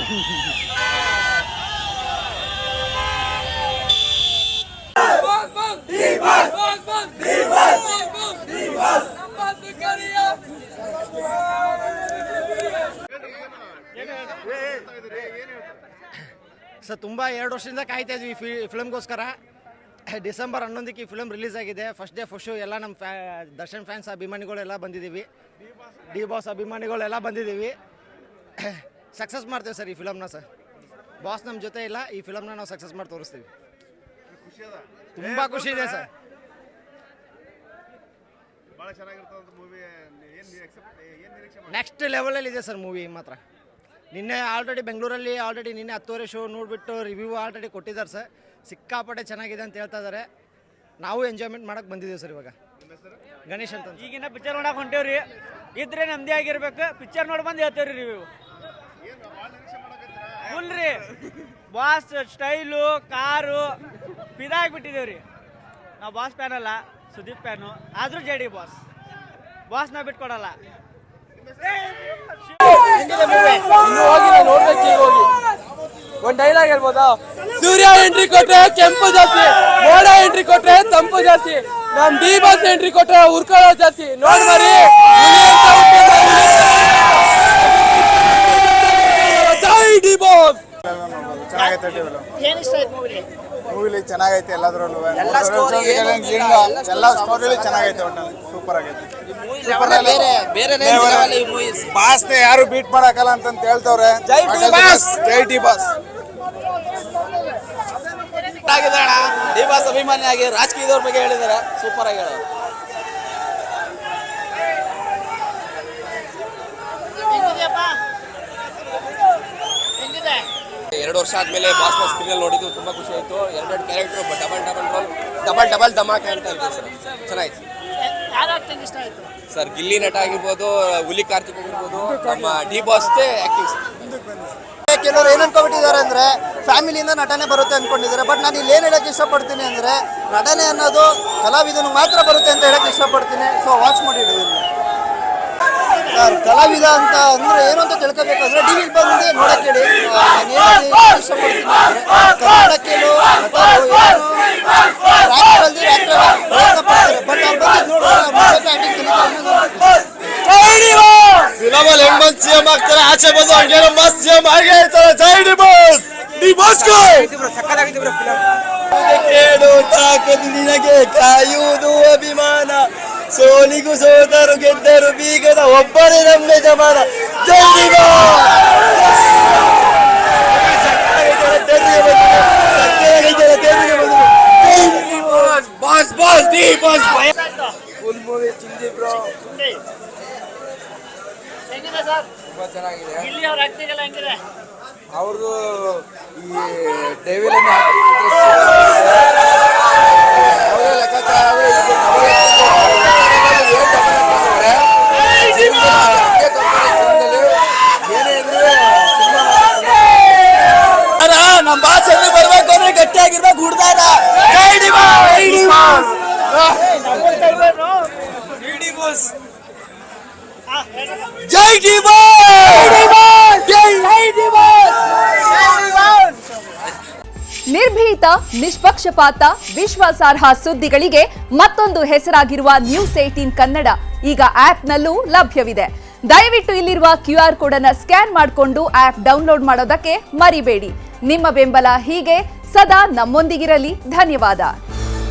Sir ತುಂಬ 2 ವರ್ಷದಿಂದ ಕಾಯ್ತಾ ಇದ್ವಿ ಫಿಲ್ಮ್ಗೋಸ್ಕರ. ಡಿಸೆಂಬರ್ 11ಕ್ಕೆ ಈ ಫಿಲ್ಮ್ ರಿಲೀಸ್ ಆಗಿದೆ. ಫಸ್ಟ್ ಡೇ ಫಸ್ಟ್ ಶೋ ಎಲ್ಲ ನಮ್ಮ ದರ್ಶನ್ ಫ್ಯಾನ್ಸ್ ಅಭಿಮಾನಿಗಳೆಲ್ಲ ಬಂದಿದ್ದೀವಿ, ಡಿ ಬಾಸ್ ಅಭಿಮಾನಿಗಳೆಲ್ಲ ಬಂದಿದ್ದೀವಿ. ಸಕ್ಸಸ್ ಮಾಡ್ತೇವೆ ಸರ್ ಈ ಫಿಲಮ್ನ. ಸರ್ ಬಾಸ್ ನಮ್ಮ ಜೊತೆ ಇಲ್ಲ, ಈ ಫಿಲಮ್ನ ನಾವು ಸಕ್ಸಸ್ ಮಾಡಿ ತೋರಿಸ್ತೀವಿ. ತುಂಬ ಖುಷಿ ಇದೆ ಸರ್. ನೆಕ್ಸ್ಟ್ ಲೆವೆಲಲ್ಲಿ ಇದೆ ಸರ್ ಮೂವಿ ಮಾತ್ರ. ನಿನ್ನೆ ಆಲ್ರೆಡಿ ಬೆಂಗಳೂರಲ್ಲಿ ನಿನ್ನೆ 10:30 ಶೋ ನೋಡಿಬಿಟ್ಟು ರಿವ್ಯೂ ಆಲ್ರೆಡಿ ಕೊಟ್ಟಿದ್ದಾರೆ ಸರ್. ಸಿಕ್ಕಾಪಟ್ಟೆ ಚೆನ್ನಾಗಿದೆ ಅಂತ ಹೇಳ್ತಾ ಇದ್ದಾರೆ. ನಾವು ಎಂಜಾಯ್ಮೆಂಟ್ ಮಾಡಕ್ಕೆ ಬಂದಿದ್ದೀವಿ ಸರ್. ಇವಾಗ ಗಣೇಶ್ ಅಂತ ಈಗಿನ ಪಿಕ್ಚರ್ ನೋಡಕ್ಕೆ ಹೊಂಟೇವ್ರಿ. ಇದ್ರೆ ನಮ್ದೇ ಆಗಿರ್ಬೇಕು. ಪಿಕ್ಚರ್ ನೋಡಿ ಬಂದು ಹೇಳ್ತೇವ್ರಿ ರಿವ್ಯೂ ಫುಲ್ ರೀ. ಬಾಸ್ ಸ್ಟೈಲು ಕಾರು ಬಿಟ್ಟಿದ್ದೇವ್ರಿ. ನಾವು ಬಾಸ್ ಫ್ಯಾನ್ ಅಲ್ಲ, ಸುದೀಪ್ ಫ್ಯಾನು. ಆದ್ರೂ ಜೆ ಡಿ ಬಾಸ್ ನಾವು ಬಿಟ್ಕೊಡಲ್ಲ. ಒಂದ್ ಡೈಲಾಗ್ ಹೇಳ್ಬೋದಾ? ಸೂರ್ಯ ಎಂಟ್ರಿ ಕೊಟ್ರೆ ಕೆಂಪು ಜಾಸ್ತಿ, ಮೋಡ ಎಂಟ್ರಿ ಕೊಟ್ರೆ ತಂಪು ಜಾಸ್ತಿ, ನಮ್ ಡಿ ಬಾಸ್ ಎಂಟ್ರಿ ಕೊಟ್ರೆ ಉರ್ಕೊಳ್ಳೋ ಜಾಸ್ತಿ. ನೋಡ್ ಮರಿ ಡಿ ಬಾಸ್ ಮೂವಿಲಿ ಚೆನ್ನಾಗೈತೆ. ಎಲ್ಲದ್ರಲ್ಲೂ ಎಲ್ಲ ಸ್ಟೋರಿಲಿ ಚೆನ್ನಾಗೈತೆ. ಒಟ್ಟಲ್ಲಿ ಸೂಪರ್ ಆಗೈತೆ. ಬಾಸ್ನ ಯಾರು ಬೀಟ್ ಮಾಡಕ್ಕಲ್ಲ ಅಂತ ಹೇಳ್ತವ್ರೆ. ಜೈ ಡಿ ಬಾಸ್. ಡಿ ಬಾಸ್ ಅಭಿಮಾನಿ ಆಗಿ ರಾಜಕೀಯದವ್ರ ಬಗ್ಗೆ ಹೇಳಿದಾರೆ. ಸೂಪರ್ ಆಗಿ ಹೇಳೋರು. 2 ವರ್ಷ ಆದ್ಮೇಲೆ ಬಾಸ್ನ ಸ್ಕ್ರೀನಲ್ಲಿ ನೋಡಿದ್ದು ತುಂಬಾ ಖುಷಿ ಆಯ್ತು. 2 ಕ್ಯಾರೆಕ್ಟರ್ ಡಬಲ್ ಧಮಾಕೆ ಅಂತ ಇದೆ ಸರ್. ಚೆನ್ನಾಗಿತ್ತು ಸರ್. ಗಿಲ್ಲಿ ನಟ ಆಗಿರ್ಬೋದು, ಹುಲಿ ಕಾರ್ತಿಕ್ ಆಗಿರ್ಬೋದು, ನಮ್ಮ ಡಿ ಬಾಸ್ ಆಕ್ಟಿಂಗ್. ಕೆಲವರು ಏನ್ ಅನ್ಕೊಬಿಟ್ಟಿದ್ದಾರೆ ಅಂದ್ರೆ ಫ್ಯಾಮಿಲಿಯಿಂದ ನಟನೆ ಬರುತ್ತೆ ಅನ್ಕೊಂಡಿದ್ದಾರೆ. ಬಟ್ ನಾನು ಇಲ್ಲಿ ಏನ್ ಹೇಳಕ್ ಇಷ್ಟಪಡ್ತೀನಿ ಅಂದ್ರೆ ನಟನೆ ಅನ್ನೋದು ಕಲಾವಿದನಿಗೆ ಮಾತ್ರ ಬರುತ್ತೆ ಅಂತ ಹೇಳಕ್ ಇಷ್ಟಪಡ್ತೀನಿ. ಸೊ ವಾಚ್ ಮಾಡಿದ್ದೀವಿ ಸರ್. ಕಲಾವಿದ ಅಂತ ಅಂದ್ರೆ ಏನು ಅಂತ ತಿಳ್ಕೊಬೇಕಂದ್ರೆ ಟಿವಿಲಿ ಬಂದು ನೋಡಕ್ ಹೇಳಿ. ಇಷ್ಟಪಡ್ತೀನಿ ಕನ್ನಡಕ್ಕೆ ಬಟ್ ಫಿಲಮಲ್ಲಿ ಹೆಂಗ್ ಬಂದು ಸಿಎಂ ಆಗ್ತಾರೆ, ಆಚೆ ಬಂದು ಹಂಗೇನೋ ಮಸ್ತ್ ಸಿಎಂ ಆಗೇ ಇರ್ತಾರೆ. ಜೈ ಡಿ ಬಾಸ್. ಡಿ ಬಾಸ್ ಕೇಳು ಚಾಕದು ನಿನಗೆ ಕಾಯುವುದು ಅಭಿಮಾನ, ಸೋಲಿಗೂ ಸೋದರು ಗೆದ್ದರು ಬೀಗದ ಒಬ್ಬರೇ ನಮ್ಮ ಯಜಮಾನ. ಜೈ D boss. Boss D boss full movie ಚಿಂದಿ ಬ್ರೋ. ತುಂಬಾ ಚೆನ್ನಾಗಿದೆ. ಅವ್ರದ್ದು ಈ ಡೆವಿಲ್ ನಮ್ ಬಾಸ್ ಎಲ್ಲಿ ಬರ್ಬೇಕು ಅಂದ್ರೆ ಗಟ್ಟಿಯಾಗಿರ್ಬೇಕು, ಹುಡ್ದಾರ. ಜೈ ಡಿ ಬಾಸ್. ಜೈ ಡಿ ನಿರ್ಭೀತ, ನಿಷ್ಪಕ್ಷಪಾತ, ವಿಶ್ವಾಸಾರ್ಹ ಸುದ್ದಿಗಳಿಗೆ ಮತ್ತೊಂದು ಹೆಸರಾಗಿರುವ ನ್ಯೂಸ್ 18 ಕನ್ನಡ ಈಗ ಆಪ್ನಲ್ಲೂ ಲಭ್ಯವಿದೆ. ದಯವಿಟ್ಟು ಇಲ್ಲಿರುವ QR ಕೋಡ್ ಅನ್ನು ಸ್ಕ್ಯಾನ್ ಮಾಡಿಕೊಂಡು ಆಪ್ ಡೌನ್ಲೋಡ್ ಮಾಡೋದಕ್ಕೆ ಮರಿಬೇಡಿ. ನಿಮ್ಮ ಬೆಂಬಲ ಹೀಗೆ ಸದಾ ನಮ್ಮೊಂದಿಗಿರಲಿ. ಧನ್ಯವಾದ.